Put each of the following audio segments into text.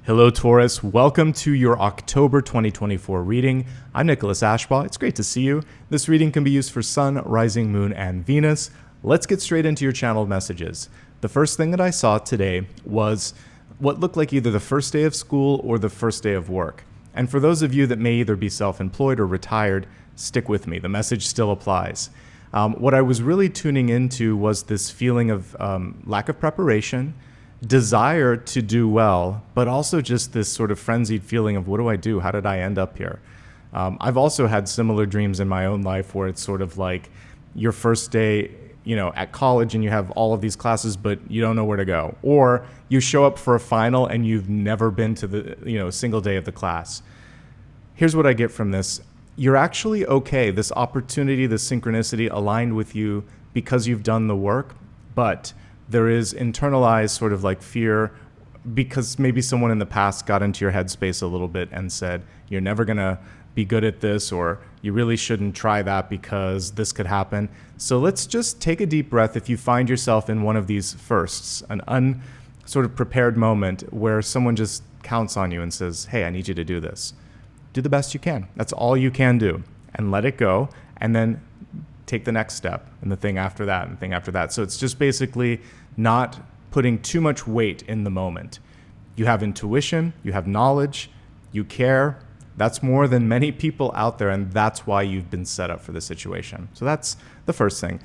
Hello, Taurus. Welcome to your October 2024 reading. I'm Nicholas Ashbaugh. It's great to see you. This reading can be used for Sun, Rising, Moon, and Venus. Let's get straight into your channeled messages. The first thing that I saw today was what looked like either the first day of school or the first day of work. And for those of you that may either be self-employed or retired, stick with me. The message still applies. What I was really tuning into was this feeling of lack of preparation, desire to do well, but also just this sort of frenzied feeling of what do I do? How did I end up here? I've also had similar dreams in my own life where it's sort of like your first day, at college and you have all of these classes, but you don't know where to go. Or you show up for a final and you've never been to the, single day of the class. Here's what I get from this. You're actually okay. This opportunity, this synchronicity aligned with you because you've done the work, but there is internalized sort of like fear because maybe someone in the past got into your headspace a little bit and said, you're never going to be good at this, or you really shouldn't try that because this could happen. So let's just take a deep breath if you find yourself in one of these firsts, an sort of prepared moment where someone just counts on you and says, hey, I need you to do this. Do the best you can. That's all you can do. And let it go. And then take the next step and the thing after that and the thing after that. So it's just basically not putting too much weight in the moment. You have intuition, you have knowledge, you care. That's more than many people out there, and that's why you've been set up for this situation. So that's the first thing.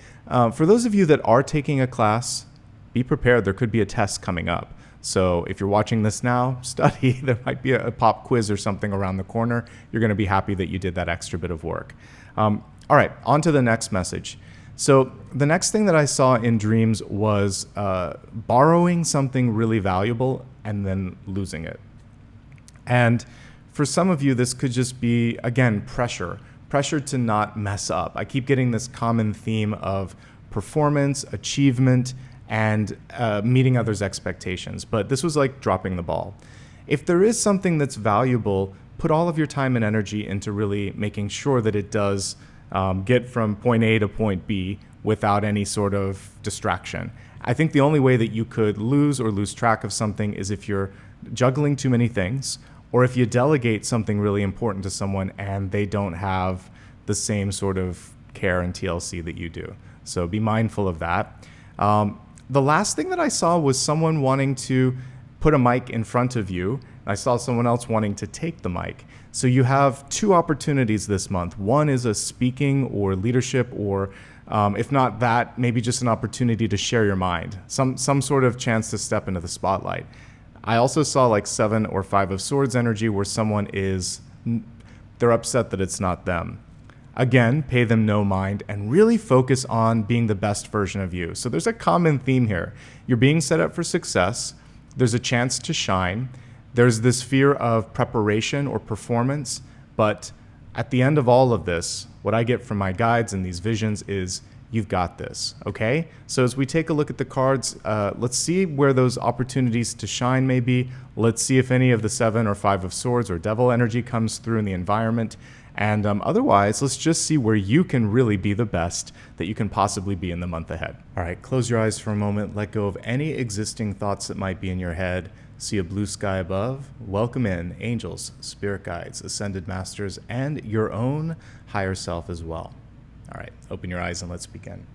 For those of you that are taking a class, be prepared. There could be a test coming up. So if you're watching this now, study. There might be a pop quiz or something around the corner. You're going to be happy that you did that extra bit of work. All right, on to the next message. So the next thing that I saw in dreams was borrowing something really valuable and then losing it. And for some of you, this could just be, again, pressure to not mess up. I keep getting this common theme of performance, achievement, and meeting others' expectations. But this was like dropping the ball. If there is something that's valuable, put all of your time and energy into really making sure that it does get from point A to point B without any sort of distraction. I think the only way that you could lose track of something is if you're juggling too many things, or if you delegate something really important to someone and they don't have the same sort of care and TLC that you do. So be mindful of that. The last thing that I saw was someone wanting to put a mic in front of you. I saw someone else wanting to take the mic. So you have two opportunities this month. One is a speaking or leadership, or if not that, maybe just an opportunity to share your mind, some sort of chance to step into the spotlight. I also saw like 7 or 5 of Swords energy where someone they're upset that it's not them. Again, pay them no mind and really focus on being the best version of you. So there's a common theme here. You're being set up for success. There's a chance to shine. There's this fear of preparation or performance, but at the end of all of this, what I get from my guides and these visions is you've got this, okay? So as we take a look at the cards, let's see where those opportunities to shine may be. Let's see if any of the 7 or 5 of Swords or Devil energy comes through in the environment. And otherwise, let's just see where you can really be the best that you can possibly be in the month ahead. All right, close your eyes for a moment. Let go of any existing thoughts that might be in your head. See a blue sky above. Welcome in angels, spirit guides, ascended masters, and your own higher self as well. All right, open your eyes and let's begin.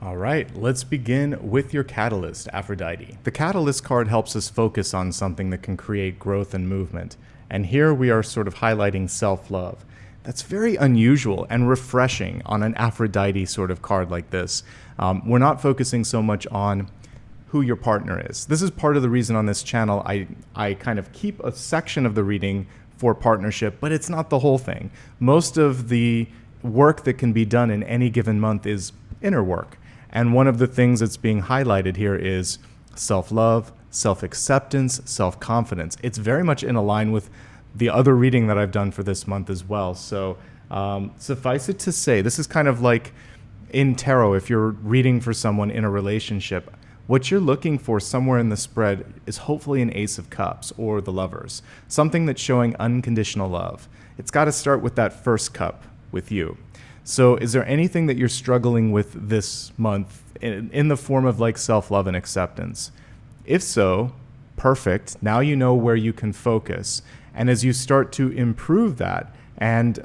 All right, let's begin with your catalyst, Aphrodite. The catalyst card helps us focus on something that can create growth and movement. And here we are sort of highlighting self-love. That's very unusual and refreshing on an Aphrodite sort of card like this. We're not focusing so much on who your partner is. This is part of the reason on this channel I kind of keep a section of the reading for partnership, but it's not the whole thing. Most of the work that can be done in any given month is inner work. And one of the things that's being highlighted here is self-love, self-acceptance, self-confidence. It's very much in line with the other reading that I've done for this month as well. So suffice it to say, this is kind of like in tarot, if you're reading for someone in a relationship, what you're looking for somewhere in the spread is hopefully an Ace of Cups or the Lovers, something that's showing unconditional love. It's got to start with that first cup with you. So is there anything that you're struggling with this month in the form of like self-love and acceptance? If so, perfect. Now you know where you can focus. And as you start to improve that and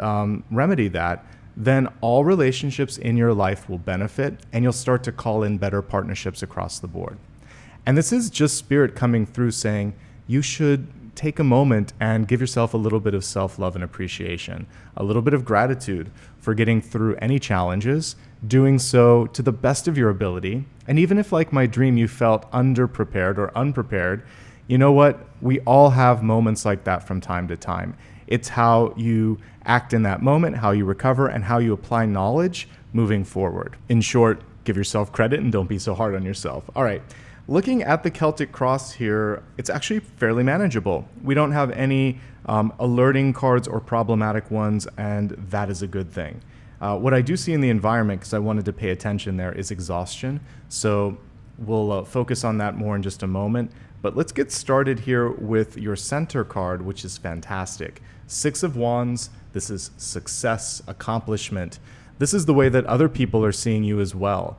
remedy that, then all relationships in your life will benefit and you'll start to call in better partnerships across the board. And this is just spirit coming through saying you should take a moment and give yourself a little bit of self-love and appreciation, a little bit of gratitude for getting through any challenges, doing so to the best of your ability. And even if, like my dream, you felt underprepared or unprepared, you know what? We all have moments like that from time to time. It's how you act in that moment, how you recover, and how you apply knowledge moving forward. In short, give yourself credit and don't be so hard on yourself. All right. Looking at the Celtic Cross here, it's actually fairly manageable. We don't have any alerting cards or problematic ones, and that is a good thing. What I do see in the environment, because I wanted to pay attention there, is exhaustion. So we'll focus on that more in just a moment. But let's get started here with your center card, which is fantastic. Six of Wands. This is success, accomplishment. This is the way that other people are seeing you as well.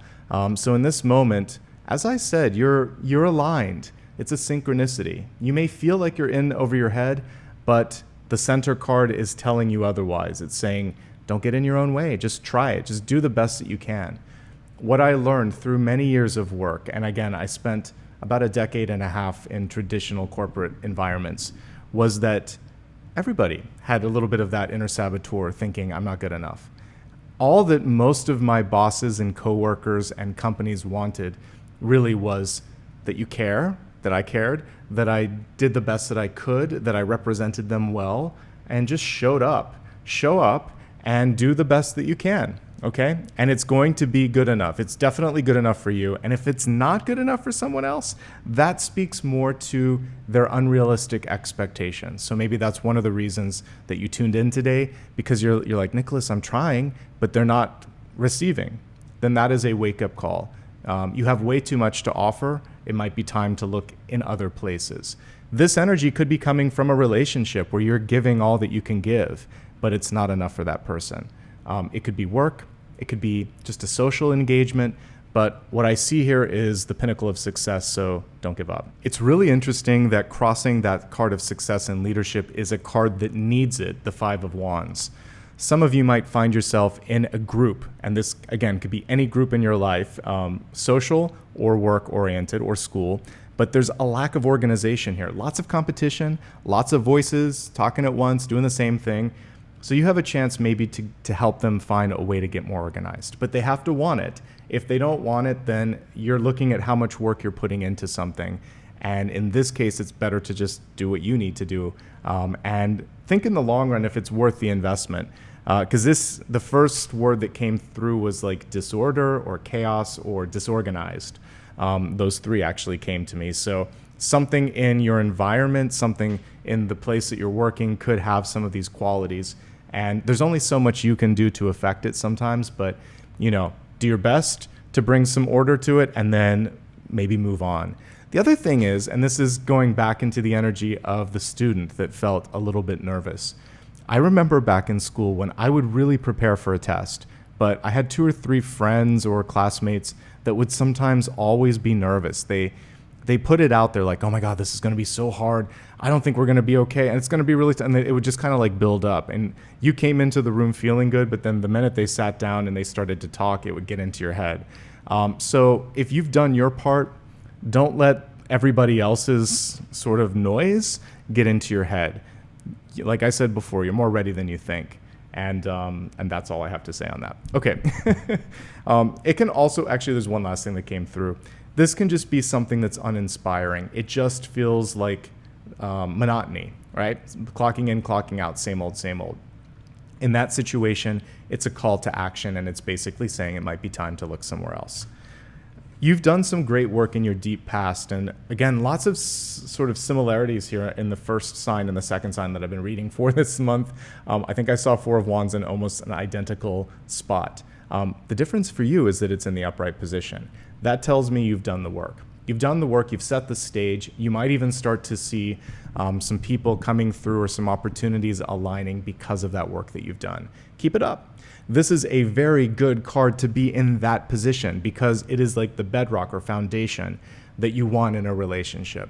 So in this moment, as I said, you're aligned. It's a synchronicity. You may feel like you're in over your head, but the center card is telling you otherwise. It's saying, don't get in your own way. Just try it. Just do the best that you can. What I learned through many years of work, and again, I spent about a decade and a half in traditional corporate environments, was that everybody had a little bit of that inner saboteur thinking, I'm not good enough. All that most of my bosses and coworkers and companies wanted really was that you care, that I cared, that I did the best that I could, that I represented them well, and just showed up. Show up and do the best that you can, okay? And it's going to be good enough. It's definitely good enough for you. And if it's not good enough for someone else, that speaks more to their unrealistic expectations. So maybe that's one of the reasons that you tuned in today, because you're like, Nicholas, I'm trying, but they're not receiving. Then that is a wake-up call. You have way too much to offer. It might be time to look in other places. This energy could be coming from a relationship where you're giving all that you can give, but it's not enough for that person. It could be work. It could be just a social engagement. But what I see here is the pinnacle of success, so don't give up. It's really interesting that crossing that card of success and leadership is a card that needs it, the Five of Wands. Some of you might find yourself in a group, and this, again, could be any group in your life, social or work-oriented or school, but there's a lack of organization here. Lots of competition, lots of voices, talking at once, doing the same thing. So you have a chance maybe to help them find a way to get more organized, but they have to want it. If they don't want it, then you're looking at how much work you're putting into something. And in this case, it's better to just do what you need to do and think in the long run if it's worth the investment. Because the first word that came through was like disorder or chaos or disorganized. Those three actually came to me. So something in your environment, something in the place that you're working could have some of these qualities. And there's only so much you can do to affect it sometimes, but do your best to bring some order to it and then maybe move on. The other thing is, and this is going back into the energy of the student that felt a little bit nervous. I remember back in school when I would really prepare for a test, but I had 2 or 3 friends or classmates that would sometimes always be nervous. They put it out there like, oh my God, this is going to be so hard. I don't think we're going to be okay. And it's going to be really, and it would just kind of like build up. And you came into the room feeling good, but then the minute they sat down and they started to talk, it would get into your head. So if you've done your part, don't let everybody else's sort of noise get into your head. Like I said before, you're more ready than you think. And that's all I have to say on that. Okay. It can also, actually, there's one last thing that came through. This can just be something that's uninspiring. It just feels like monotony, right? Clocking in, clocking out, same old, same old. In that situation, it's a call to action, and it's basically saying it might be time to look somewhere else. You've done some great work in your deep past, and again, lots of sort of similarities here in the first sign and the second sign that I've been reading for this month. I think I saw Four of Wands in almost an identical spot. The difference for you is that it's in the upright position. That tells me you've done the work. You've done the work, you've set the stage. You might even start to see some people coming through or some opportunities aligning because of that work that you've done. Keep it up. This is a very good card to be in that position because it is like the bedrock or foundation that you want in a relationship.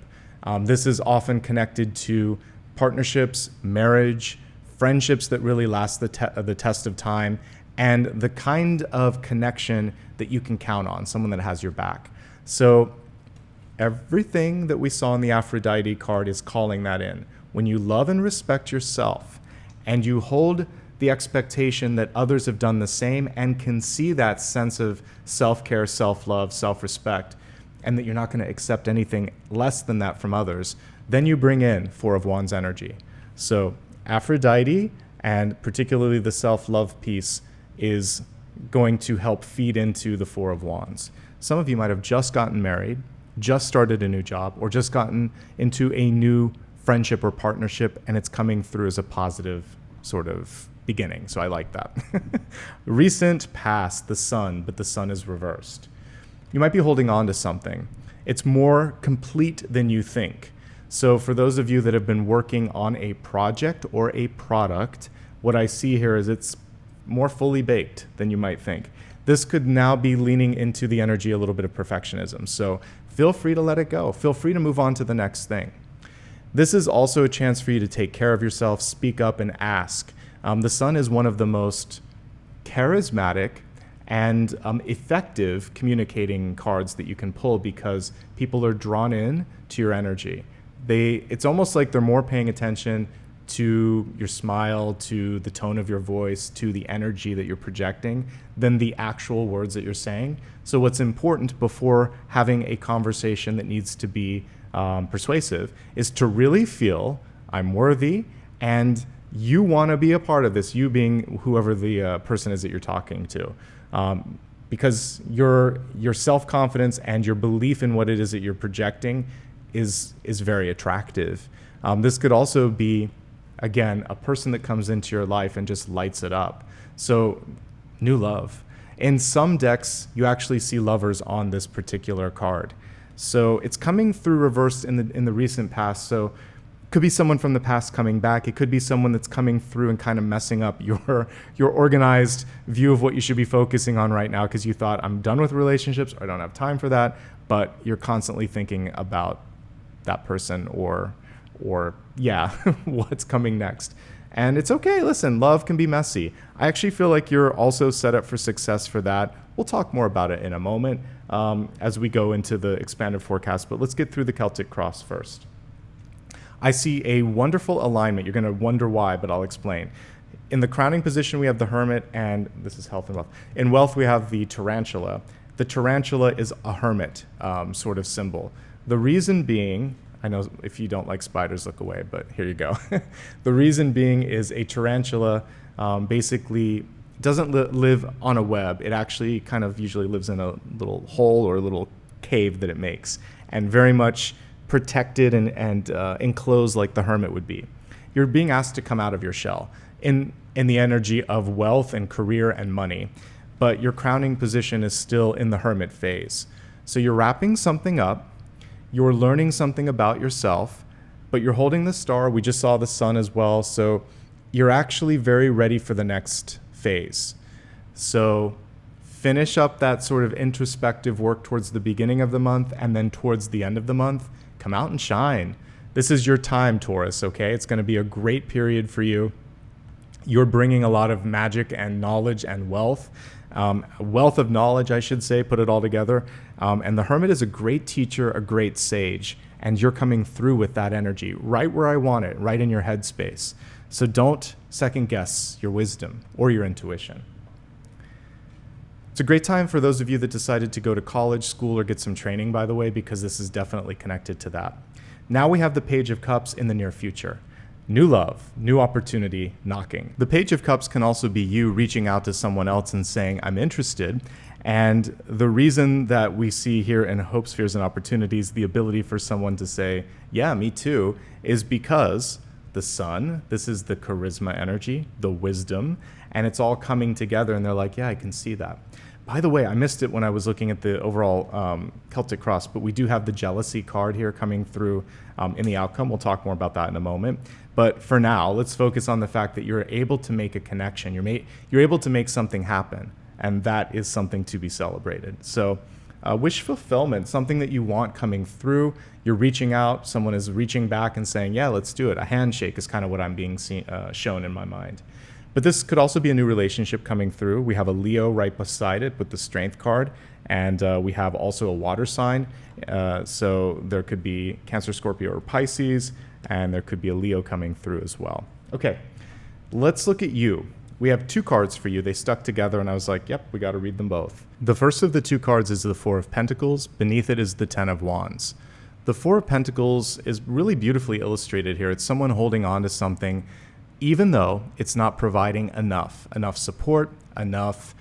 This is often connected to partnerships, marriage, friendships that really last the test of time, and the kind of connection that you can count on, someone that has your back. So everything that we saw in the Aphrodite card is calling that in. When you love and respect yourself and you hold the expectation that others have done the same and can see that sense of self-care, self-love, self-respect, and that you're not going to accept anything less than that from others, then you bring in Four of Wands energy. So Aphrodite, and particularly the self-love piece, is going to help feed into the Four of Wands. Some of you might have just gotten married, just started a new job, or just gotten into a new friendship or partnership, and it's coming through as a positive sort of beginning. So I like that. Recent past, the sun, but the sun is reversed. You might be holding on to something. It's more complete than you think. So for those of you that have been working on a project or a product, what I see here is it's more fully baked than you might think. This could now be leaning into the energy a little bit of perfectionism. So feel free to let it go. Feel free to move on to the next thing. This is also a chance for you to take care of yourself, speak up, and ask. The sun is one of the most charismatic and effective communicating cards that you can pull because people are drawn in to your energy. It's almost like they're more paying attention to your smile, to the tone of your voice, to the energy that you're projecting than the actual words that you're saying. So what's important before having a conversation that needs to be persuasive is to really feel I'm worthy and you want to be a part of this, you being whoever the person is that you're talking to. Because your self-confidence and your belief in what it is that you're projecting is very attractive. This could also be, again, a person that comes into your life and just lights it up. So new love. In some decks, you actually see lovers on this particular card. So it's coming through reversed in the recent past. So could be someone from the past coming back. It could be someone that's coming through and kind of messing up your organized view of what you should be focusing on right now because you thought, I'm done with relationships, or I don't have time for that, but you're constantly thinking about that person or what's coming next. And it's okay. Listen, love can be messy. I actually feel like you're also set up for success for that. We'll talk more about it in a moment as we go into the expanded forecast, but let's get through the Celtic Cross first. I see a wonderful alignment. You're going to wonder why, but I'll explain. In the crowning position, we have the Hermit, and this is health and wealth. In wealth, we have the Tarantula. The Tarantula is a hermit sort of symbol. The reason being, I know if you don't like spiders, look away, but here you go. The reason being is a tarantula basically doesn't live on a web. It actually kind of usually lives in a little hole or a little cave that it makes, and very much protected and enclosed like the hermit would be. You're being asked to come out of your shell in the energy of wealth and career and money, but your crowning position is still in the hermit phase. So you're wrapping something up, you're learning something about yourself, but you're holding the star. We just saw the sun as well, so you're actually very ready for the next phase. So finish up that sort of introspective work towards the beginning of the month, and then towards the end of the month, come out and shine. This is your time, Taurus, okay? It's going to be a great period for you. You're bringing a lot of magic and knowledge and wealth a wealth of knowledge, I should say, put it all together. And the Hermit is a great teacher, a great sage, and you're coming through with that energy right where I want it, right in your headspace. So don't second guess your wisdom or your intuition. It's a great time for those of you that decided to go to college, school, or get some training, by the way, because this is definitely connected to that. Now we have the Page of Cups in the near future. New love, new opportunity knocking. The Page of Cups can also be you reaching out to someone else and saying, I'm interested. And the reason that we see here in Hopes, Fears, and Opportunities, the ability for someone to say, yeah, me too, is because the sun, this is the charisma energy, the wisdom, and it's all coming together and they're like, yeah, I can see that. By the way, I missed it when I was looking at the overall Celtic Cross, but we do have the jealousy card here coming through in the outcome. We'll talk more about that in a moment. But for now, let's focus on the fact that you're able to make a connection. You're able to make something happen, and that is something to be celebrated. So wish fulfillment, something that you want coming through. You're reaching out. Someone is reaching back and saying, yeah, let's do it. A handshake is kind of what I'm being shown in my mind. But this could also be a new relationship coming through. We have a Leo right beside it with the Strength card, and we have also a water sign. So there could be Cancer, Scorpio, or Pisces, and there could be a Leo coming through as well. Okay, let's look at you. We have two cards for you. They stuck together, and I was like, yep, we got to read them both. The first of the two cards is the Four of Pentacles. Beneath it is the Ten of Wands. The Four of Pentacles is really beautifully illustrated here. It's someone holding on to something even though it's not providing enough support, enough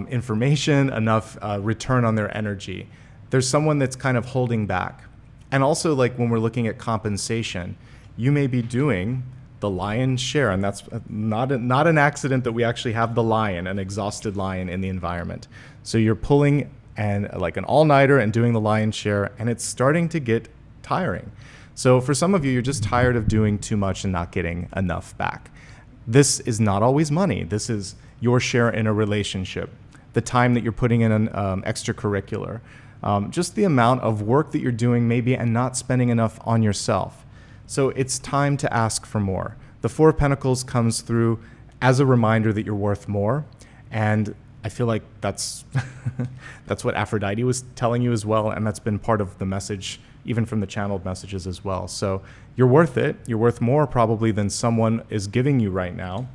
information, enough return on their energy. There's someone that's kind of holding back. And also, like when we're looking at compensation, you may be doing the lion's share, and that's not an accident that we actually have the lion, an exhausted lion in the environment. So you're pulling and like an all-nighter and doing the lion's share, and it's starting to get tiring. So for some of you, you're just tired of doing too much and not getting enough back. This is not always money. This is your share in a relationship, the time that you're putting in an extracurricular, just the amount of work that you're doing maybe and not spending enough on yourself. So it's time to ask for more. The Four of Pentacles comes through as a reminder that you're worth more. And I feel like that's what Aphrodite was telling you as well. And that's been part of the message, even from the channeled messages as well. So you're worth it. You're worth more probably than someone is giving you right now.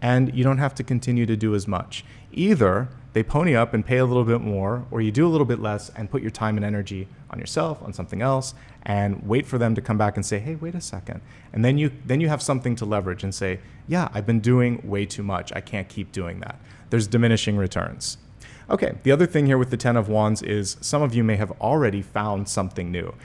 And you don't have to continue to do as much. Either they pony up and pay a little bit more, or you do a little bit less and put your time and energy on yourself, on something else, and wait for them to come back and say, hey, wait a second. And then you have something to leverage and say, yeah, I've been doing way too much. I can't keep doing that. There's diminishing returns. Okay, the other thing here with the Ten of Wands is some of you may have already found something new.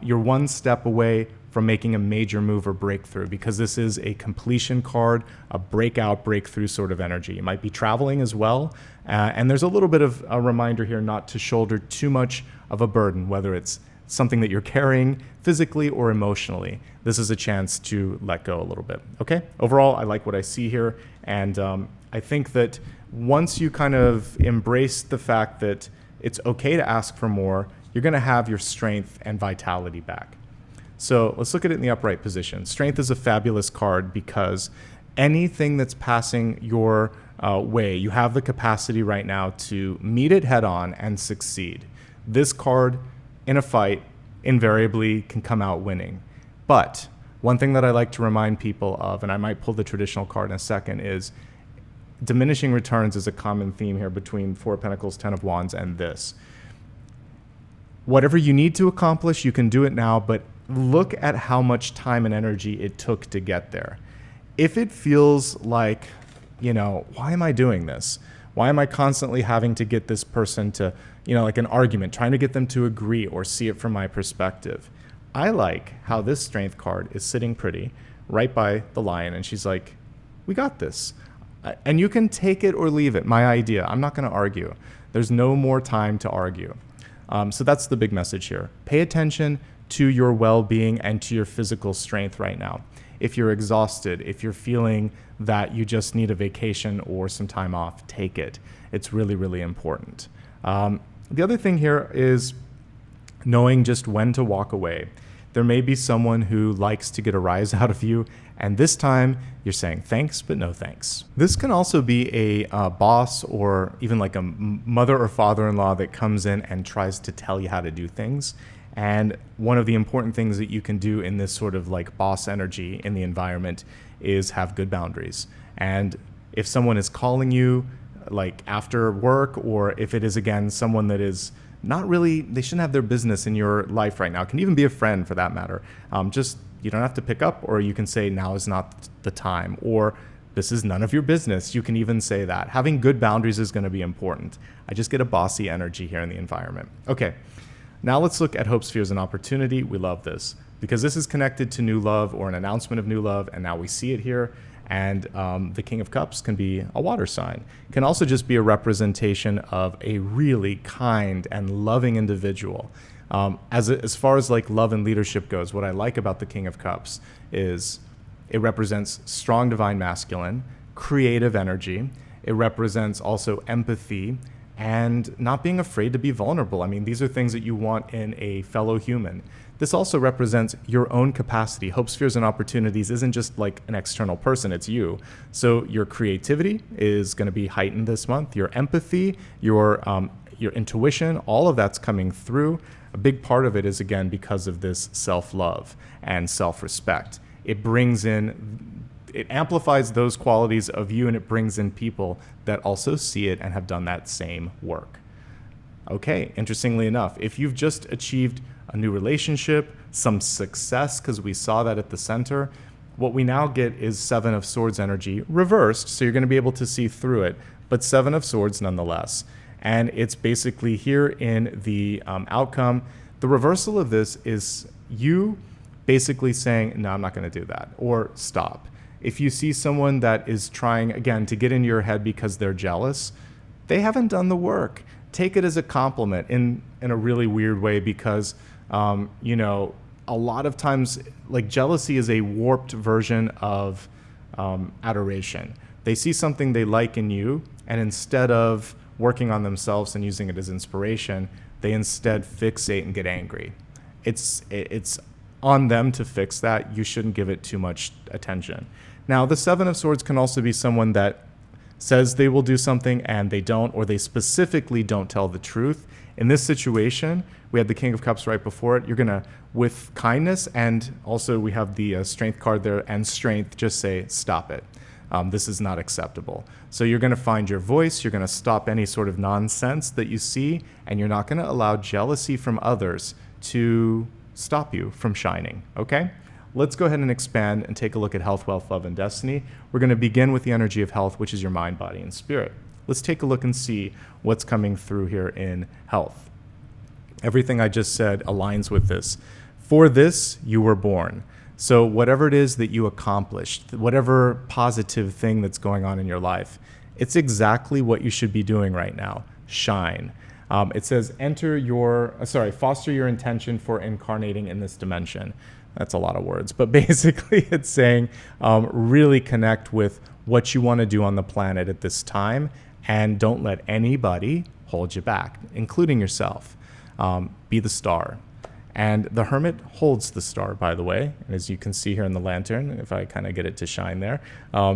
You're one step away from making a major move or breakthrough, because this is a completion card, a breakout, breakthrough sort of energy. You might be traveling as well, and there's a little bit of a reminder here not to shoulder too much of a burden, whether it's something that you're carrying physically or emotionally. This is a chance to let go a little bit. Okay, overall, I like what I see here, and I think that once you kind of embrace the fact that it's okay to ask for more, you're going to have your strength and vitality back. So let's look at it in the upright position. Strength is a fabulous card because anything that's passing your way, you have the capacity right now to meet it head on and succeed. This card in a fight invariably can come out winning. But one thing that I like to remind people of, and I might pull the traditional card in a second, is diminishing returns is a common theme here between Four of Pentacles, Ten of Wands, and this. Whatever you need to accomplish, you can do it now, but look at how much time and energy it took to get there. If it feels like, why am I doing this? Why am I constantly having to get this person to, like an argument, trying to get them to agree or see it from my perspective? I like how this strength card is sitting pretty right by the lion, and she's like, we got this. And you can take it or leave it, my idea. I'm not going to argue. There's no more time to argue. So that's the big message here. Pay attention to your well-being and to your physical strength right now. If you're exhausted, if you're feeling that you just need a vacation or some time off, take it. It's really, really important. The other thing here is knowing just when to walk away. There may be someone who likes to get a rise out of you, and this time you're saying thanks, but no thanks. This can also be a boss or even like a mother or father-in-law that comes in and tries to tell you how to do things. And one of the important things that you can do in this sort of like boss energy in the environment is have good boundaries. And if someone is calling you like after work, or if it is, again, someone that is not really, they shouldn't have their business in your life right now. It can even be a friend for that matter. You don't have to pick up, or you can say now is not the time, or this is none of your business. You can even say that. Having good boundaries is going to be important. I just get a bossy energy here in the environment. Okay, now let's look at hopes, fears, and opportunity. We love this because this is connected to new love or an announcement of new love, and now we see it here. And the King of Cups can be a water sign. It can also just be a representation of a really kind and loving individual. As far as like love and leadership goes, what I like about the King of Cups is it represents strong divine masculine, creative energy. It represents also empathy and not being afraid to be vulnerable. I mean, these are things that you want in a fellow human. This also represents your own capacity. Hopes, fears, and opportunities isn't just like an external person, it's you. So your creativity is going to be heightened this month. Your empathy, your intuition, all of that's coming through. A big part of it is, again, because of this self-love and self-respect. It amplifies those qualities of you, and it brings in people that also see it and have done that same work. Okay, interestingly enough, if you've just achieved a new relationship, some success, because we saw that at the center, what we now get is Seven of Swords energy reversed, so you're going to be able to see through it, but Seven of Swords nonetheless. And it's basically here in the outcome. The reversal of this is you basically saying, no, I'm not going to do that, or stop. If you see someone that is trying, again, to get into your head because they're jealous, they haven't done the work. Take it as a compliment in a really weird way, because a lot of times, like, jealousy is a warped version of adoration. They see something they like in you, and instead of working on themselves and using it as inspiration, they instead fixate and get angry. It's on them to fix that. You shouldn't give it too much attention. Now, the Seven of Swords can also be someone that says they will do something and they don't, or they specifically don't tell the truth. In this situation, we had the King of Cups right before it. You're going to, with kindness, and also we have the Strength card there, and strength, just say, stop it. This is not acceptable. So you're going to find your voice. You're going to stop any sort of nonsense that you see, and you're not going to allow jealousy from others to stop you from shining, okay? Let's go ahead and expand and take a look at health, wealth, love, and destiny. We're going to begin with the energy of health, which is your mind, body, and spirit. Let's take a look and see what's coming through here in health. Everything I just said aligns with this. For this, you were born. So whatever it is that you accomplished, whatever positive thing that's going on in your life, it's exactly what you should be doing right now. Shine. It says, foster your intention for incarnating in this dimension. That's a lot of words, but basically it's saying really connect with what you want to do on the planet at this time, and don't let anybody hold you back, including yourself. Be the star. And the Hermit holds the star, by the way. And as you can see here in the lantern, if I kind of get it to shine there,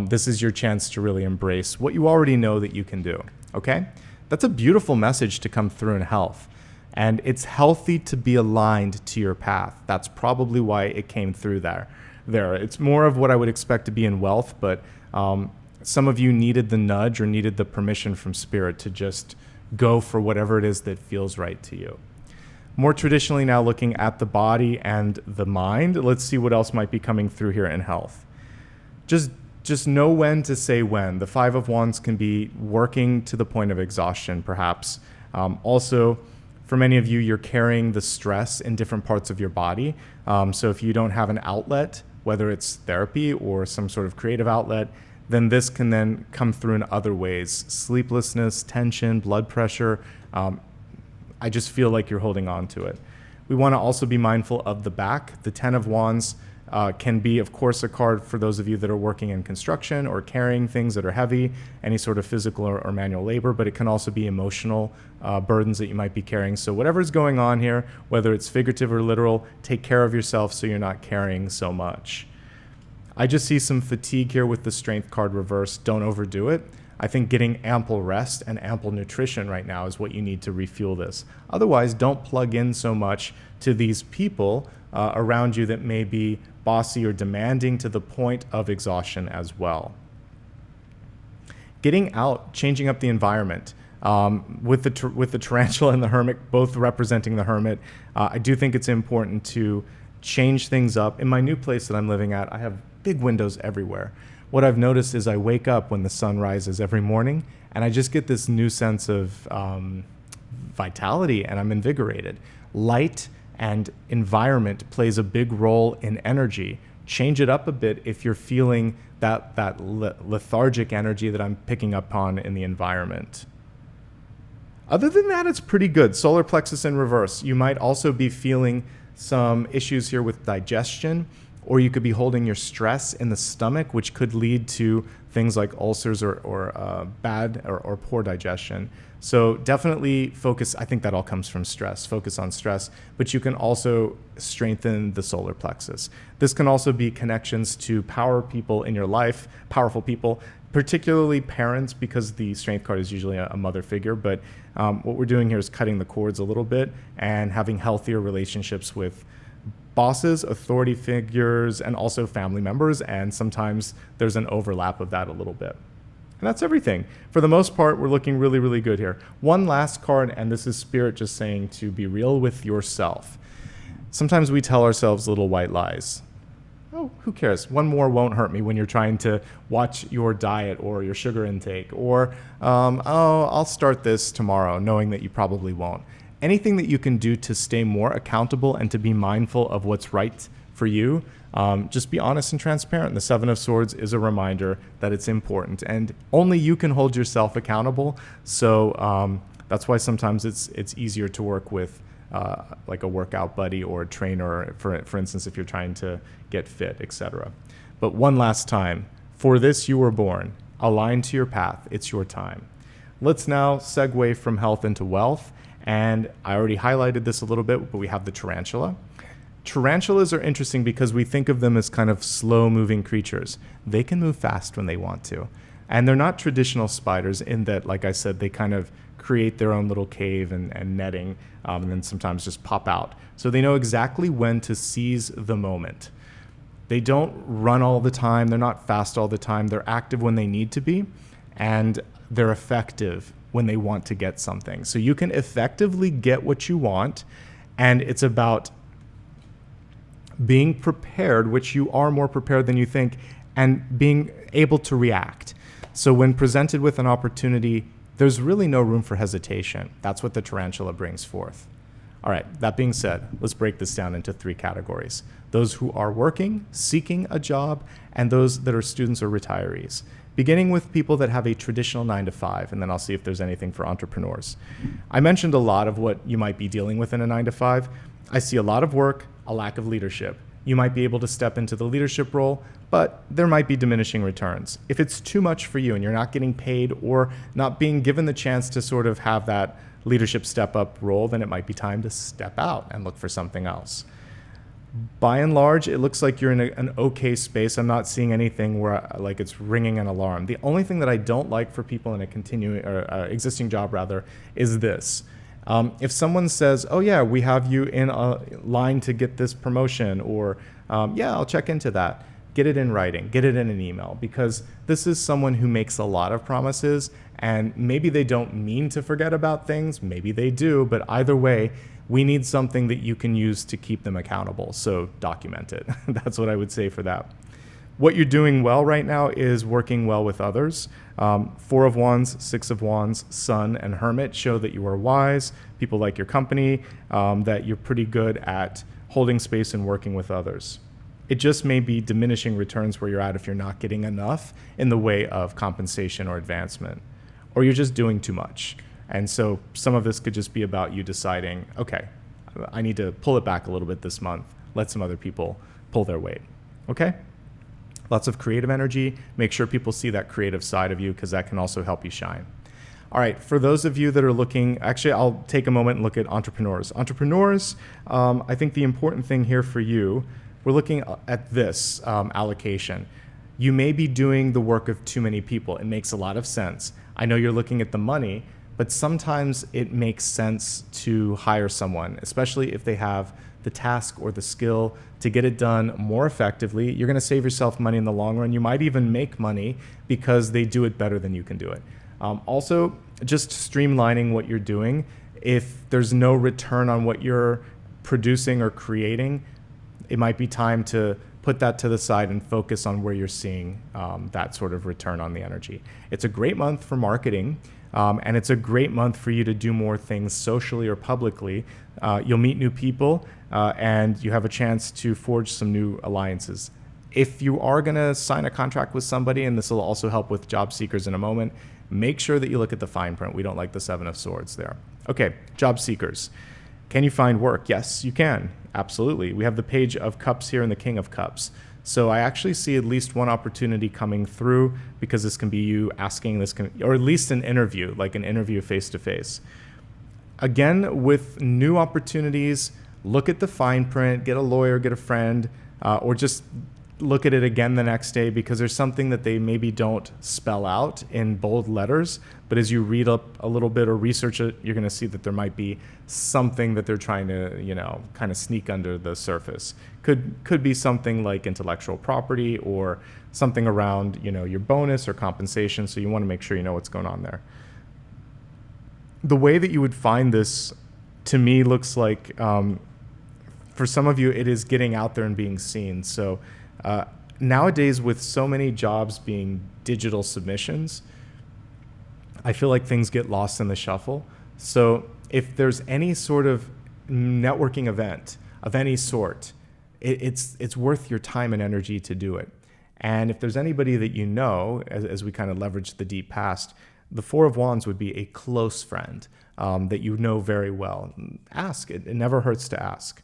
this is your chance to really embrace what you already know that you can do, okay? That's a beautiful message to come through in health. And it's healthy to be aligned to your path. That's probably why it came through there. It's more of what I would expect to be in wealth, but some of you needed the nudge or needed the permission from spirit to just go for whatever it is that feels right to you. More traditionally now, looking at the body and the mind, let's see what else might be coming through here in health. Just know when to say when. The Five of Wands can be working to the point of exhaustion, perhaps. Also, for many of you, you're carrying the stress in different parts of your body. So if you don't have an outlet, whether it's therapy or some sort of creative outlet, then this can then come through in other ways. Sleeplessness, tension, blood pressure. I just feel like you're holding on to it. We want to also be mindful of the back. The Ten of Wands can be, of course, a card for those of you that are working in construction or carrying things that are heavy, any sort of physical or manual labor, but it can also be emotional burdens that you might be carrying. So whatever's going on here, whether it's figurative or literal, take care of yourself so you're not carrying so much. I just see some fatigue here with the Strength card reversed. Don't overdo it. I think getting ample rest and ample nutrition right now is what you need to refuel this. Otherwise, don't plug in so much to these people around you that may be bossy or demanding to the point of exhaustion as well. Getting out, changing up the environment. With the tarantula and the hermit, both representing the hermit, I do think it's important to change things up. In my new place that I'm living at, I have big windows everywhere. What I've noticed is I wake up when the sun rises every morning, and I just get this new sense of vitality, and I'm invigorated. Light and environment plays a big role in energy. Change it up a bit if you're feeling that lethargic energy that I'm picking up on in the environment. Other than that, it's pretty good. Solar plexus in reverse. You might also be feeling some issues here with digestion, or you could be holding your stress in the stomach, which could lead to things like ulcers or bad or poor digestion. So definitely focus. I think that all comes from stress. Focus on stress, but you can also strengthen the solar plexus. This can also be connections to power people in your life, powerful people, particularly parents, because the Strength card is usually a mother figure. But what we're doing here is cutting the cords a little bit and having healthier relationships with bosses, authority figures, and also family members. And sometimes there's an overlap of that a little bit. And that's everything. For the most part, we're looking really, really good here. One last card, and this is Spirit just saying to be real with yourself. Sometimes we tell ourselves little white lies. Oh, who cares? One more won't hurt me when you're trying to watch your diet or your sugar intake. Or, I'll start this tomorrow, knowing that you probably won't. Anything that you can do to stay more accountable and to be mindful of what's right for you, just be honest and transparent. The Seven of Swords is a reminder that it's important, and only you can hold yourself accountable. So that's why sometimes it's easier to work with like a workout buddy or a trainer, for instance, if you're trying to get fit, etc. But one last time, for this you were born. Align to your path. It's your time. Let's now segue from health into wealth. And I already highlighted this a little bit, but we have the tarantula. Tarantulas are interesting because we think of them as kind of slow-moving creatures. They can move fast when they want to. And they're not traditional spiders in that, like I said, they kind of create their own little cave and netting, and then sometimes just pop out. So they know exactly when to seize the moment. They don't run all the time. They're not fast all the time. They're active when they need to be, and they're effective when they want to get something. So you can effectively get what you want, and it's about being prepared, which you are more prepared than you think, and being able to react. So when presented with an opportunity, there's really no room for hesitation. That's what the tarantula brings forth. All right, that being said, let's break this down into three categories. Those who are working, seeking a job, and those that are students or retirees. Beginning with people that have a traditional 9-to-5, and then I'll see if there's anything for entrepreneurs. I mentioned a lot of what you might be dealing with in a 9-to-5. I see a lot of work, a lack of leadership. You might be able to step into the leadership role, but there might be diminishing returns. If it's too much for you and you're not getting paid or not being given the chance to sort of have that leadership step-up role, then it might be time to step out and look for something else. By and large, it looks like you're in an okay space. I'm not seeing anything where like it's ringing an alarm. The only thing that I don't like for people in a continuing or existing job rather is this. If someone says, oh yeah, we have you in a line to get this promotion, or yeah, I'll check into that. Get it in writing, get it in an email, because this is someone who makes a lot of promises, and maybe they don't mean to forget about things, maybe they do, but either way, we need something that you can use to keep them accountable. So document it. That's what I would say for that. What you're doing well right now is working well with others. 4 of Wands, 6 of Wands, Sun, and Hermit show that you are wise. People like your company, that you're pretty good at holding space and working with others. It just may be diminishing returns where you're at if you're not getting enough in the way of compensation or advancement, or you're just doing too much. And so some of this could just be about you deciding, okay, I need to pull it back a little bit this month, let some other people pull their weight. Okay? Lots of creative energy. Make sure people see that creative side of you because that can also help you shine. All right, for those of you that are looking, actually, I'll take a moment and look at entrepreneurs. Entrepreneurs, I think the important thing here for you, we're looking at this allocation. You may be doing the work of too many people. It makes a lot of sense. I know you're looking at the money, but sometimes it makes sense to hire someone, especially if they have the task or the skill to get it done more effectively. You're going to save yourself money in the long run. You might even make money because they do it better than you can do it. Also, just streamlining what you're doing. If there's no return on what you're producing or creating, it might be time to put that to the side and focus on where you're seeing that sort of return on the energy. It's a great month for marketing, and it's a great month for you to do more things socially or publicly. You'll meet new people, and you have a chance to forge some new alliances. If you are going to sign a contract with somebody, and this will also help with job seekers in a moment, make sure that you look at the fine print. We don't like the Seven of Swords there. Okay, job seekers. Can you find work? Yes, you can. Absolutely. We have the Page of Cups here and the King of Cups. So I actually see at least one opportunity coming through because this can be you asking this, or at least an interview, like an interview face-to-face. Again, with new opportunities, look at the fine print, get a lawyer, get a friend, or just look at it again the next day because there's something that they maybe don't spell out in bold letters, but as you read up a little bit or research it, you're going to see that there might be something that they're trying to, kind of sneak under the surface. Could be something like intellectual property or something around, your bonus or compensation, so you want to make sure you know what's going on there. The way that you would find this, to me, looks like, for some of you, it is getting out there and being seen. So nowadays, with so many jobs being digital submissions, I feel like things get lost in the shuffle. So if there's any sort of networking event of any sort, it's worth your time and energy to do it. And if there's anybody that you know, as we kind of leverage the deep past, the Four of Wands would be a close friend that you know very well. Ask. It never hurts to ask.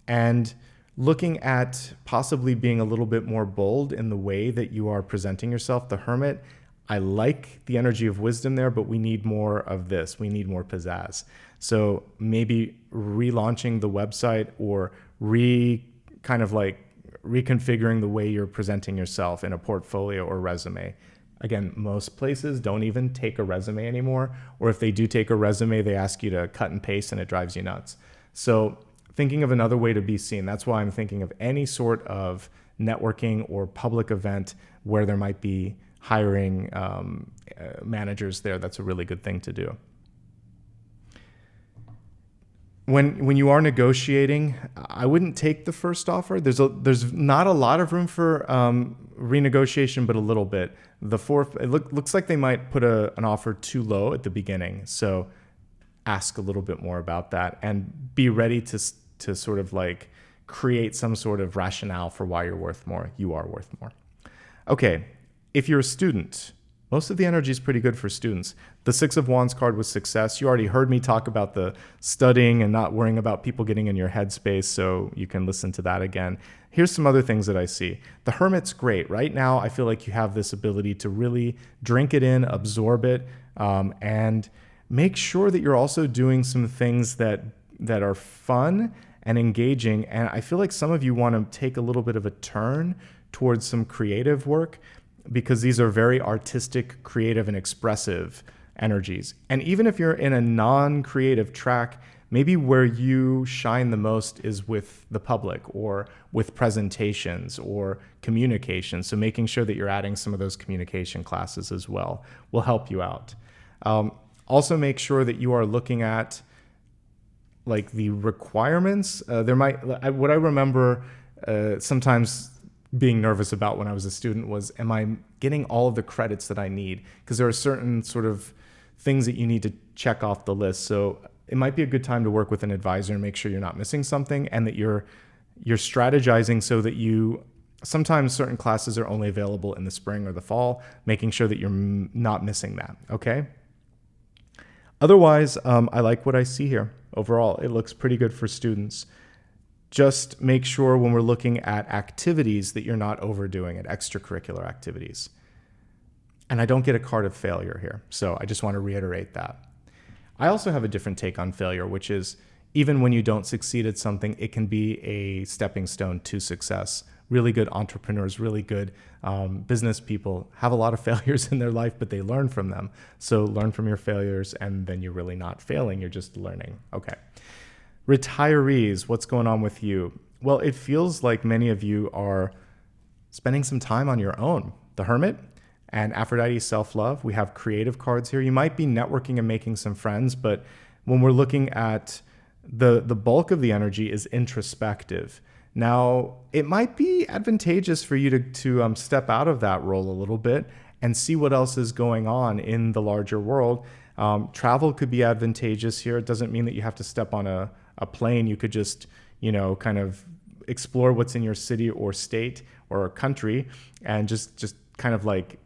And looking at possibly being a little bit more bold in the way that you are presenting yourself, the Hermit, I like the energy of wisdom there, but we need more of this. We need more pizzazz. So maybe relaunching the website or reconfiguring the way you're presenting yourself in a portfolio or resume. Again, most places don't even take a resume anymore, or if they do take a resume, they ask you to cut and paste and it drives you nuts. So thinking of another way to be seen. That's why I'm thinking of any sort of networking or public event where there might be hiring managers there. That's a really good thing to do. When you are negotiating, I wouldn't take the first offer. There's not a lot of room for renegotiation, but a little bit. The fourth, it looks like they might put an offer too low at the beginning. So ask a little bit more about that and be ready to sort of like create some sort of rationale for why you're worth more. You are worth more. Okay, if you're a student, most of the energy is pretty good for students. The Six of Wands card was success. You already heard me talk about the studying and not worrying about people getting in your headspace, so you can listen to that again. Here's some other things that I see. The Hermit's great. Right now, I feel like you have this ability to really drink it in, absorb it, and make sure that you're also doing some things that are fun and engaging. And I feel like some of you want to take a little bit of a turn towards some creative work because these are very artistic, creative, and expressive energies. And even if you're in a non-creative track, maybe where you shine the most is with the public or with presentations or communication. So making sure that you're adding some of those communication classes as well will help you out. Also make sure that you are looking at like the requirements. What I remember sometimes being nervous about when I was a student was, am I getting all of the credits that I need? Because there are certain sort of things that you need to check off the list. So it might be a good time to work with an advisor and make sure you're not missing something and that you're strategizing so that sometimes certain classes are only available in the spring or the fall, making sure that you're not missing that, okay? Otherwise, I like what I see here. Overall, it looks pretty good for students. just make sure when we're looking at activities that you're not overdoing it, extracurricular activities. And I don't get a card of failure here, so I just want to reiterate that. I also have a different take on failure, which is even when you don't succeed at something, it can be a stepping stone to success. Really good entrepreneurs, really good business people have a lot of failures in their life, but they learn from them. So learn from your failures, and then you're really not failing, you're just learning. Okay. Retirees, what's going on with you? Well, it feels like many of you are spending some time on your own. The Hermit and Aphrodite self-love. We have creative cards here. You might be networking and making some friends, but when we're looking at the bulk of the energy is introspective. Now, it might be advantageous for you to step out of that role a little bit and see what else is going on in the larger world. Travel could be advantageous here. It doesn't mean that you have to step on a plane. You could just, kind of explore what's in your city or state or country, and just kind of like,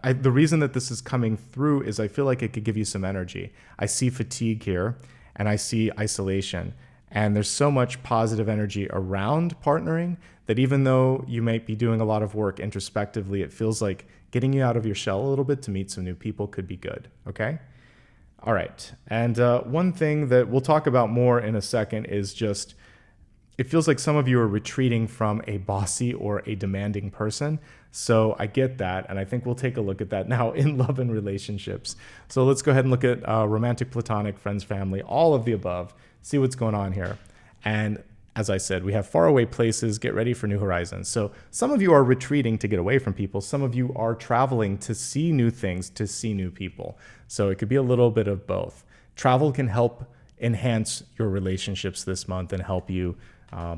the reason that this is coming through is I feel like it could give you some energy. I see fatigue here, and I see isolation. And there's so much positive energy around partnering that even though you might be doing a lot of work introspectively, it feels like getting you out of your shell a little bit to meet some new people could be good, okay? All right, and one thing that we'll talk about more in a second is just, it feels like some of you are retreating from a bossy or a demanding person. So I get that, and I think we'll take a look at that now in love and relationships. So let's go ahead and look at romantic, platonic, friends, family, all of the above, see what's going on here. And as I said, we have faraway places, get ready for new horizons. So some of you are retreating to get away from people. Some of you are traveling to see new things, to see new people. So it could be a little bit of both. Travel can help enhance your relationships this month and help you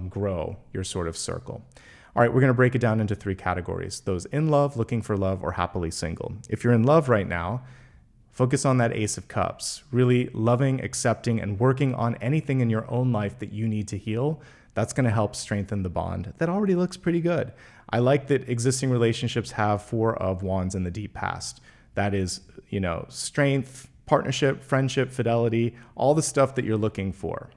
grow your sort of circle. All right, we're going to break it down into 3 categories. Those in love, looking for love, or happily single. If you're in love right now, focus on that Ace of Cups, really loving, accepting, and working on anything in your own life that you need to heal. That's going to help strengthen the bond. That already looks pretty good. I like that existing relationships have 4 of Wands in the deep past. That is, strength, partnership, friendship, fidelity, all the stuff that you're looking for.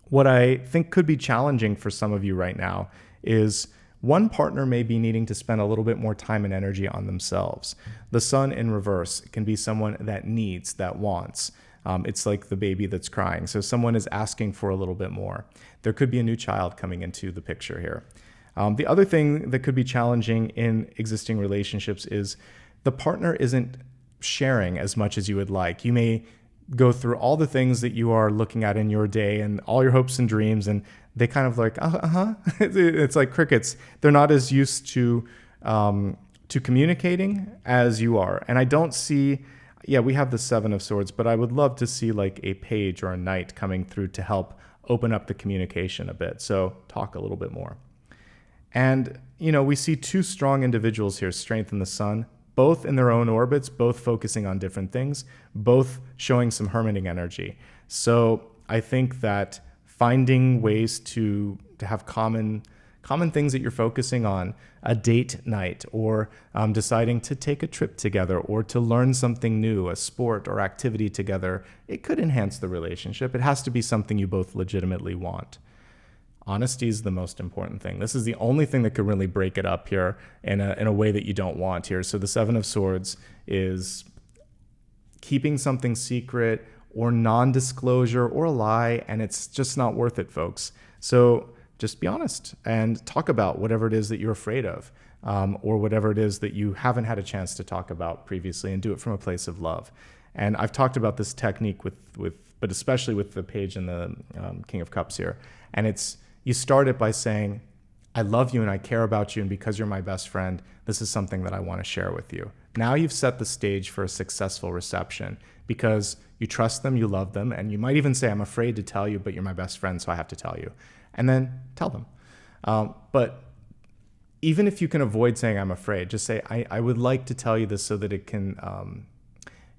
What I think could be challenging for some of you right now is one partner may be needing to spend a little bit more time and energy on themselves. The Sun in reverse can be someone that needs, that wants. It's like the baby that's crying. So someone is asking for a little bit more. There could be a new child coming into the picture here. The other thing that could be challenging in existing relationships is the partner isn't sharing as much as you would like. You may go through all the things that you are looking at in your day and all your hopes and dreams, and they kind of like, It's like crickets. They're not as used to communicating as you are. And I don't see, we have the 7 of Swords, but I would love to see like a page or a knight coming through to help open up the communication a bit. So talk a little bit more. And, we see 2 strong individuals here, Strength and the Sun, both in their own orbits, both focusing on different things, both showing some hermiting energy. So I think that finding ways to have common things that you're focusing on, a date night, or deciding to take a trip together, or to learn something new, a sport or activity together, it could enhance the relationship. It has to be something you both legitimately want. Honesty is the most important thing. This is the only thing that could really break it up here in a way that you don't want here. So the 7 of Swords is keeping something secret or non-disclosure or a lie, and it's just not worth it, folks. So just be honest and talk about whatever it is that you're afraid of, or whatever it is that you haven't had a chance to talk about previously, and do it from a place of love. And I've talked about this technique but especially with the page and the King of Cups here. And you start it by saying, I love you and I care about you, and because you're my best friend, this is something that I want to share with you. Now you've set the stage for a successful reception because you trust them, you love them, and you might even say, I'm afraid to tell you, but you're my best friend, so I have to tell you. And then tell them. But even if you can avoid saying I'm afraid, just say, I would like to tell you this so that it can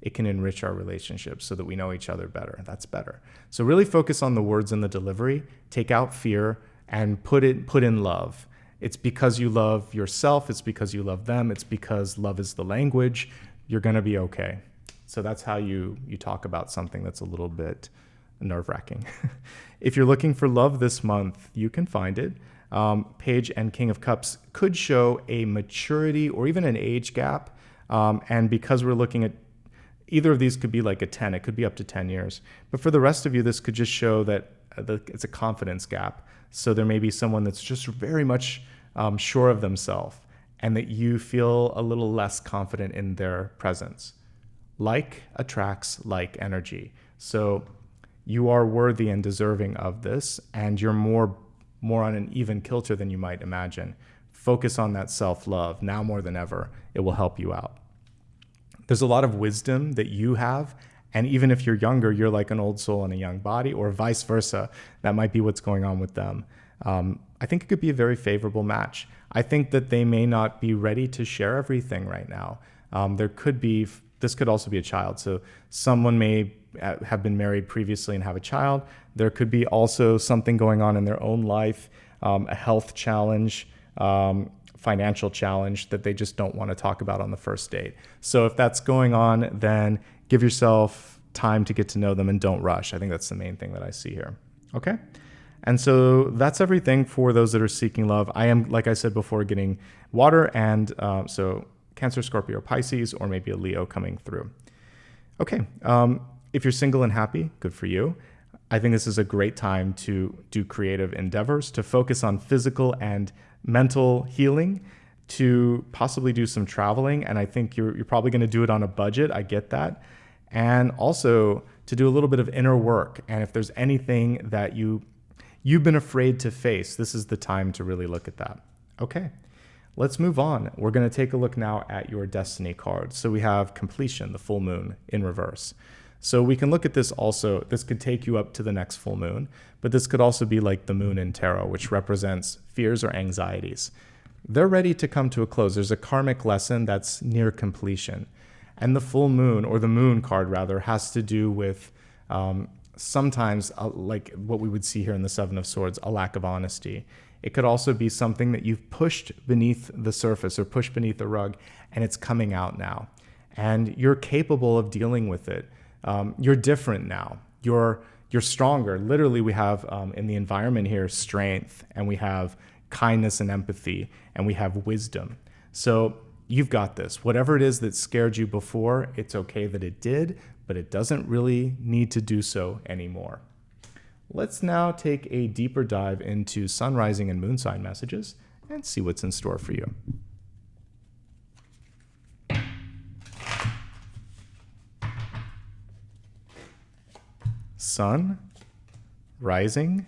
enrich our relationship so that we know each other better. That's better. So really focus on the words and the delivery, take out fear, and put in love. It's because you love yourself. It's because you love them. It's because love is the language. You're going to be okay. So that's how you talk about something that's a little bit nerve-wracking. If you're looking for love this month, you can find it. Page and King of Cups could show a maturity or even an age gap. And because we're looking at either of these could be like a 10, it could be up to 10 years. But for the rest of you, this could just show that it's a confidence gap. So there may be someone that's just very much sure of themselves and that you feel a little less confident in their presence. Like attracts like energy. So you are worthy and deserving of this, and you're more on an even kilter than you might imagine. Focus on that self-love now more than ever. It will help you out. There's a lot of wisdom that you have, and even if you're younger, you're like an old soul in a young body, or vice versa. That might be what's going on with them. I think it could be a very favorable match. I think that they may not be ready to share everything right now. This could also be a child. So someone may have been married previously and have a child. There could be also something going on in their own life, a health challenge, financial challenge that they just don't want to talk about on the first date. So if that's going on, then give yourself time to get to know them and don't rush. I think that's the main thing that I see here. Okay? And so that's everything for those that are seeking love. I am, like I said before, getting water and so Cancer, Scorpio, Pisces, or maybe a Leo coming through. Okay. If you're single and happy, good for you. I think this is a great time to do creative endeavors, to focus on physical and mental healing, to possibly do some traveling. And I think you're probably going to do it on a budget. I get that. And also to do a little bit of inner work. And if there's anything that you've been afraid to face, this is the time to really look at that. Okay, let's move on. We're going to take a look now at your destiny card. So we have completion, the full moon in reverse. So we can look at this also. This could take you up to the next full moon, but this could also be like the moon in tarot, which represents fears or anxieties. They're ready to come to a close. There's a karmic lesson that's near completion. And the full moon, or the moon card rather, has to do with sometimes like what we would see here in the Seven of Swords, a lack of honesty. It could also be something that you've pushed beneath the surface or pushed beneath the rug, and it's coming out now. And you're capable of dealing with it. You're different now. You're stronger. Literally, we have in the environment here strength, and we have kindness and empathy, and we have wisdom. So you've got this. Whatever it is that scared you before, it's okay that it did, but it doesn't really need to do so anymore. Let's now take a deeper dive into sun, rising, and moon sign messages and see what's in store for you. Sun, rising,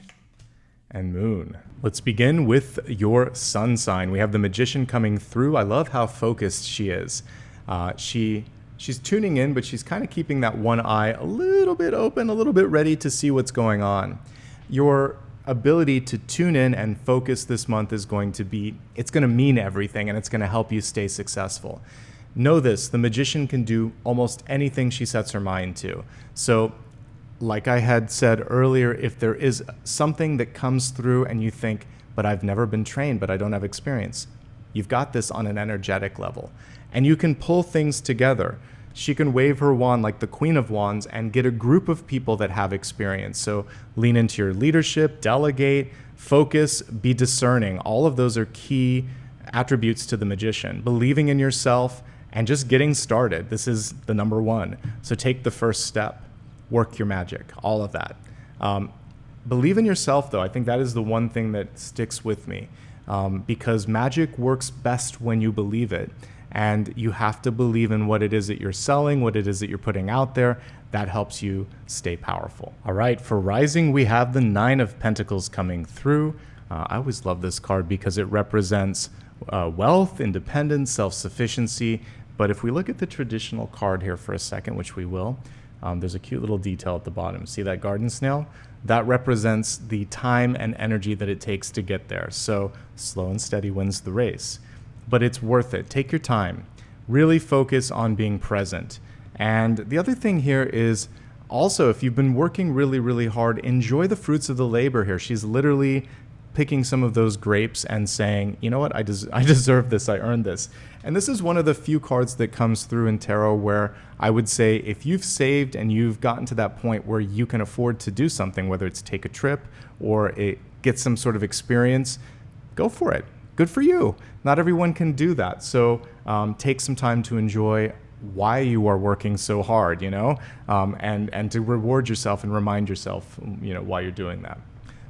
and moon. Let's begin with your sun sign. We have the Magician coming through. I love how focused she is. She's tuning in, but she's kind of keeping that one eye a little bit open, a little bit ready to see what's going on. Your ability to tune in and focus this month is going to mean everything, and it's going to help you stay successful. Know this, the Magician can do almost anything she sets her mind to. So like I had said earlier, if there is something that comes through and you think, but I've never been trained, but I don't have experience, you've got this on an energetic level. And you can pull things together. She can wave her wand like the Queen of Wands and get a group of people that have experience. So lean into your leadership, delegate, focus, be discerning. All of those are key attributes to the Magician. Believing in yourself and just getting started. This is the number one. So take the first step. Work your magic, all of that. Believe in yourself, though. I think that is the one thing that sticks with me because magic works best when you believe it. And you have to believe in what it is that you're selling, what it is that you're putting out there. That helps you stay powerful. All right, for rising, we have the Nine of Pentacles coming through. I always love this card because it represents wealth, independence, self-sufficiency. But if we look at the traditional card here for a second, which we will, there's a cute little detail at the bottom. See that garden snail? That represents the time and energy that it takes to get there. So slow and steady wins the race. But it's worth it. Take your time. Really focus on being present. And the other thing here is also, if you've been working really, really hard, enjoy the fruits of the labor here. She's literally picking some of those grapes and saying, you know what, I deserve this, I earned this. And this is one of the few cards that comes through in tarot where I would say if you've saved and you've gotten to that point where you can afford to do something, whether it's take a trip or get some sort of experience, go for it. Good for you. Not everyone can do that. So take some time to enjoy why you are working so hard, and to reward yourself and remind yourself, why you're doing that.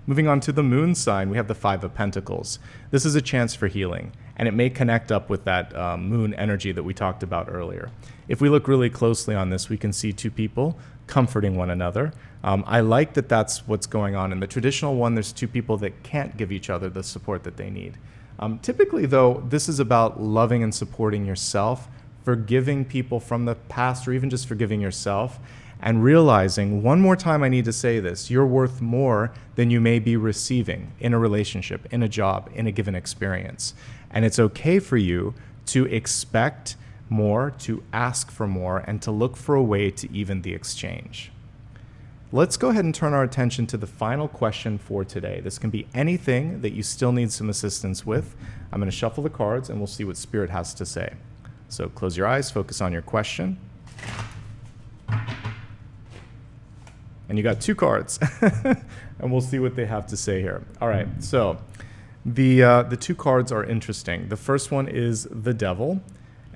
Moving on to the moon sign, we have the Five of Pentacles. This is a chance for healing, and it may connect up with that moon energy that we talked about earlier. If we look really closely on this, we can see two people comforting one another. I like that that's what's going on. In the traditional one, there's two people that can't give each other the support that they need. Typically, though, this is about loving and supporting yourself, forgiving people from the past, or even just forgiving yourself, and realizing, one more time I need to say this, you're worth more than you may be receiving in a relationship, in a job, in a given experience. And it's okay for you to expect more, to ask for more, and to look for a way to even the exchange. Let's go ahead and turn our attention to the final question for today. This can be anything that you still need some assistance with. I'm going to shuffle the cards and we'll see what Spirit has to say. So close your eyes, focus on your question. And you got two cards, and we'll see what they have to say here. All right, so the two cards are interesting. The first one is the Devil,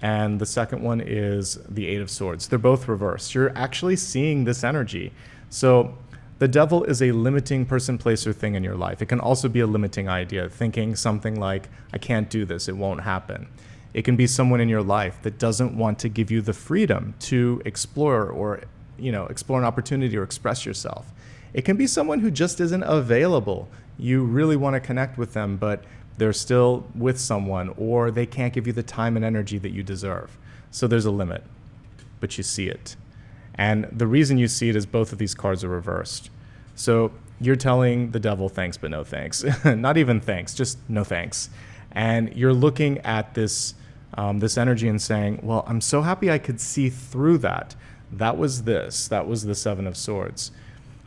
and the second one is the Eight of Swords. They're both reversed. You're actually seeing this energy. So the Devil is a limiting person, place, or thing in your life. It can also be a limiting idea, thinking something like, I can't do this, it won't happen. It can be someone in your life that doesn't want to give you the freedom to explore or explore an opportunity or express yourself. It can be someone who just isn't available. You really want to connect with them, but they're still with someone, or they can't give you the time and energy that you deserve. So there's a limit, but you see it. And the reason you see it is both of these cards are reversed. So you're telling the Devil thanks, but no thanks. Not even thanks, just no thanks. And you're looking at this energy and saying, well, I'm so happy I could see through that. That was the Seven of Swords.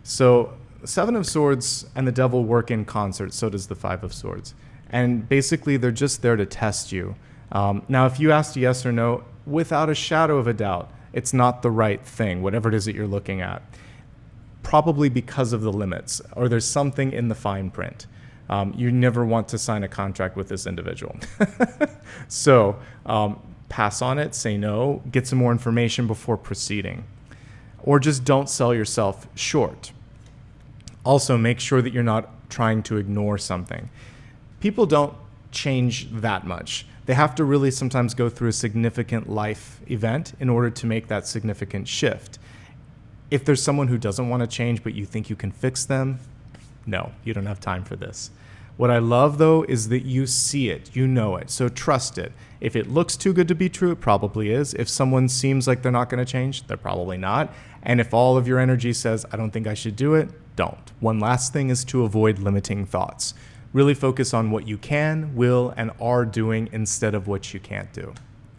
So Seven of Swords and the Devil work in concert, so does the Five of Swords. And basically, they're just there to test you. Now, if you asked yes or no, without a shadow of a doubt, it's not the right thing, whatever it is that you're looking at. Probably because of the limits, or there's something in the fine print. You never want to sign a contract with this individual. So pass on it, say no, get some more information before proceeding. Or just don't sell yourself short. Also, make sure that you're not trying to ignore something. People don't change that much. They have to really sometimes go through a significant life event in order to make that significant shift. If there's someone who doesn't want to change, but you think you can fix them, no, you don't have time for this. What I love, though, is that you see it, you know it, so trust it. If it looks too good to be true, it probably is. If someone seems like they're not going to change, they're probably not. And if all of your energy says, I don't think I should do it, don't. One last thing is to avoid limiting thoughts. Really focus on what you can, will, and are doing instead of what you can't do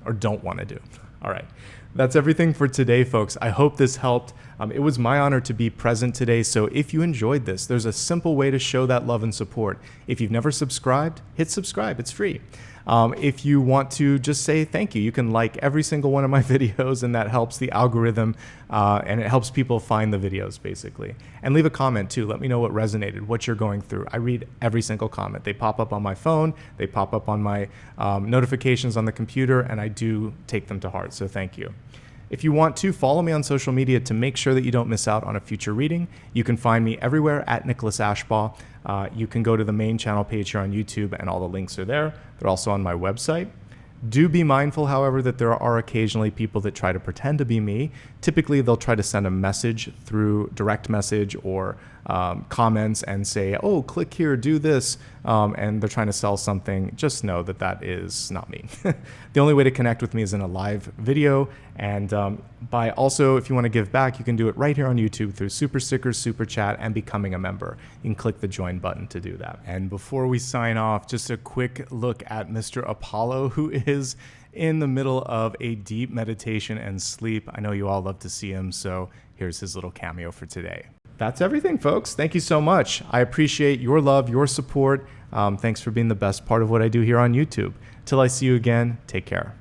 or don't want to do. All right. That's everything for today, folks. I hope this helped. It was my honor to be present today. So if you enjoyed this, there's a simple way to show that love and support. If you've never subscribed, hit subscribe. It's free. If you want to just say thank you, you can like every single one of my videos, and that helps the algorithm, and it helps people find the videos, basically. And leave a comment, too. Let me know what resonated, what you're going through. I read every single comment. They pop up on my phone. They pop up on my notifications on the computer, and I do take them to heart, so thank you. If you want to, follow me on social media to make sure that you don't miss out on a future reading. You can find me everywhere at Nicholas Ashbaugh. You can go to the main channel page here on YouTube, and all the links are there. They're also on my website. Do be mindful, however, that there are occasionally people that try to pretend to be me. Typically, they'll try to send a message through direct message or comments and say, oh, click here, do this, and they're trying to sell something. Just know that that is not me. The only way to connect with me is in a live video, and by also, if you want to give back, you can do it right here on YouTube through Super Stickers, Super Chat, and becoming a member. You can click the join button to do that. And before we sign off, just a quick look at Mr. Apollo, who is in the middle of a deep meditation and sleep. I know you all love to see him, so here's his little cameo for today. That's everything, folks. Thank you so much. I appreciate your love, your support. Thanks for being the best part of what I do here on YouTube. Till I see you again, take care.